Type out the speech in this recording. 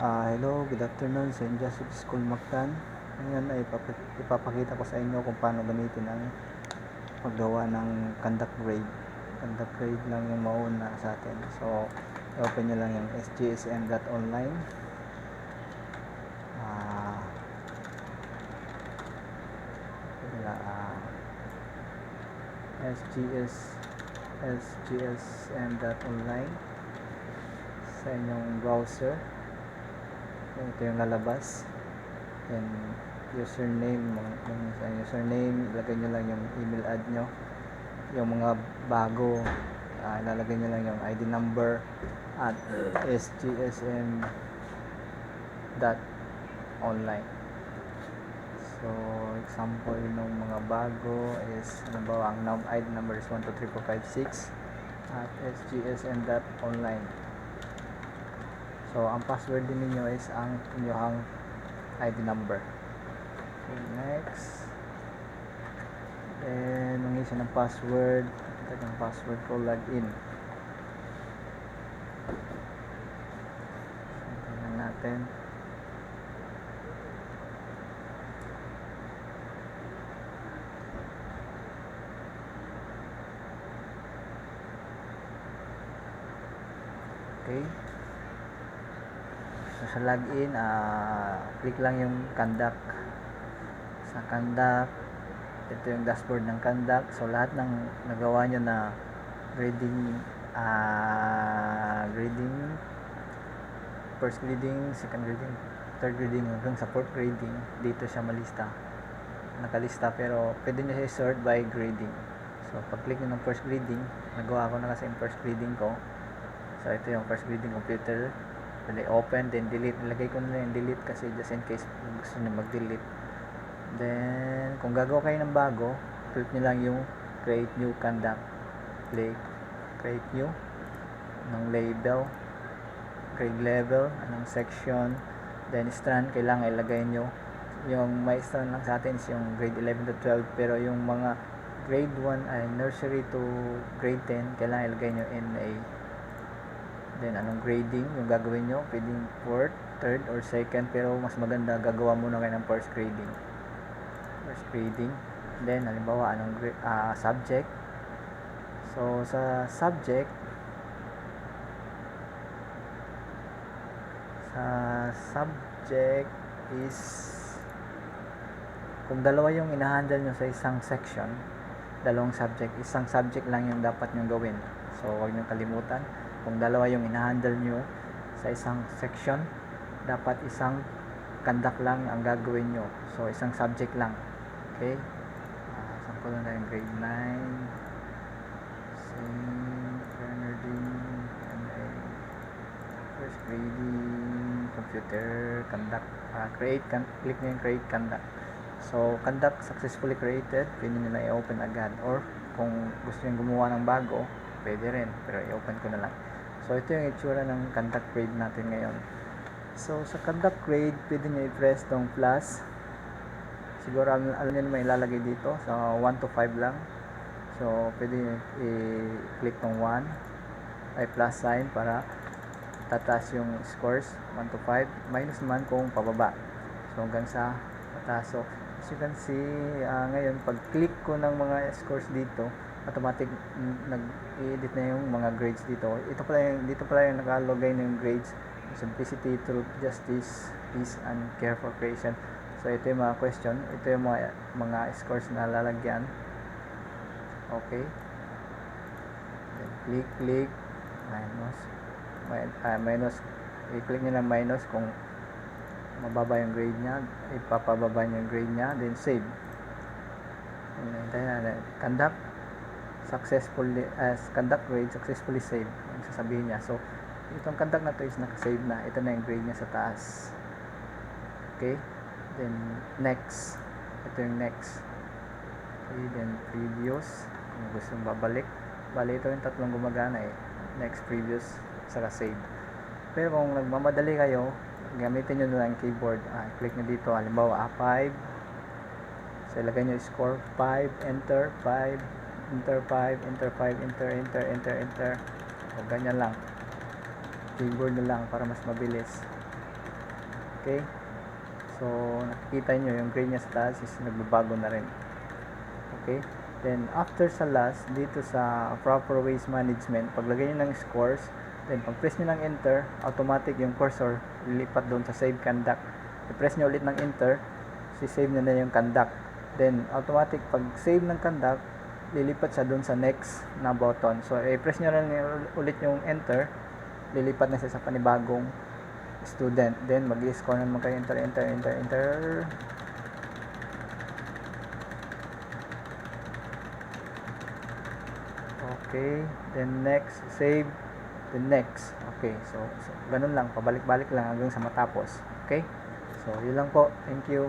Hello, good afternoon sa Joseph School Mactan. Ngayon ay ipapakita ko sa inyo kung paano gamitin ang paggawa ng conduct grade. Conduct grade lang yung mauna sa atin. So, open nyo lang yung sgsm.online. sgsm.online sa inyong browser. Ito yung lalabas. Then username, ilagay nyo lang yung email ad nyo. Yung mga bago, ilalagay nyo lang yung ID number at sgsm.online. So example ng mga bago is halimbawa ang ID number is 123456 at sgsm.online. So ang password din ninyo is ang inyong ID number. Okay, next. Then mangi siya ng password. Ito yung password ko, login. Tingnan natin. Okay. So sa login, click lang yung conduct. Sa conduct, ito yung dashboard ng conduct. So lahat ng nagawa nyo na grading, first grading, second grading, third grading hanggang sa fourth grading, dito siya malista. Nakalista, pero pwede nyo siya sort by grading. So pag click nyo ng first grading, nagawa ko na kasi yung first grading ko. So ito yung first grading computer. Pwede open, then delete. Nilagay ko na yung delete kasi just in case gusto nyo mag-delete. Then kung gagawa kayo ng bago, click nyo lang yung create new conduct. Click create new ng label, grade level, anong section, then strand. Kailangan ilagay nyo yung may strand lang sa atin is yung grade 11 to 12, pero yung mga grade 1 ay nursery to grade 10, kailangan ilagay nyo NA. Then anong grading yung gagawin nyo, pwedeng fourth, third, or second, pero mas maganda gagawa muna kayo ng first grading. Then halimbawa anong subject. So sa subject is kung dalawa yung inahandle nyo sa isang section, dalawang subject, isang subject lang yung dapat nyo gawin. So huwag nyo kalimutan, kung dalawa yung inahandle nyo sa isang section, dapat isang conduct lang ang gagawin nyo. So isang subject lang. Okay, sample na yung grade 9, first grading computer conduct, click nyo yung create conduct. So conduct successfully created, pwede nyo na i-open agad, or kung gusto nyo gumawa ng bago, pwede rin, pero i-open ko na lang. So ito yung itsura ng conduct grade natin ngayon. So sa conduct grade, pwede nyo i-press tong plus. Siguro alam nyo naman ilalagay dito, so 1 to 5 lang. So pwede nyo i-click tong 1 ay plus sign para tataas yung scores, 1 to 5, minus naman kung pababa. So hanggang sa pataas. So as you can see, ngayon pag click ko ng mga scores dito, automatic nag-i-edit na yung mga grades dito. Dito pala yung nakalagay na yung grades: simplicity, truth, justice, peace, and care for creation. So ito yung mga question, ito yung mga scores na lalagyan. Okay, then click minus, i-click nyo ng minus kung mababa yung grade nya, ipapababa nyo yung grade nya, then save. Conduct grade successfully saved, yung sasabihin nya. So itong conduct na to is nakasave na, ito na yung grade nya sa taas. Okay, then next, ito yung next. Okay, then previous, kung gusto mong babalik, bali ito yung tatlong gumagana next, previous, saka save. Pero kung nagmamadali kayo, gamitin nyo na lang keyboard. Click nyo dito, halimbawa A5, so ilagay nyo score 5, enter 5, enter 5, enter 5, enter, o ganyan lang, keyboard na lang para mas mabilis. Okay? So, nakikita nyo yung grade niya sa taas is nagbabago na rin. Okay? Then, after sa last, dito sa proper waste management, paglagay nyo ng scores, then pag-press nyo ng enter, automatic yung cursor lilipat doon sa save conduct. I-press nyo ulit ng enter, si-save na yung conduct. Then, automatic, pag save ng conduct, lilipat siya doon sa next na button. So, i-press nyo rin ulit yung enter, lilipat na siya sa panibagong student. Then, mag-i-score naman kayo, enter. Okay, then next, save, then next. Okay, so ganun lang, pabalik-balik lang hanggang sa matapos. Okay, so yun lang po, thank you.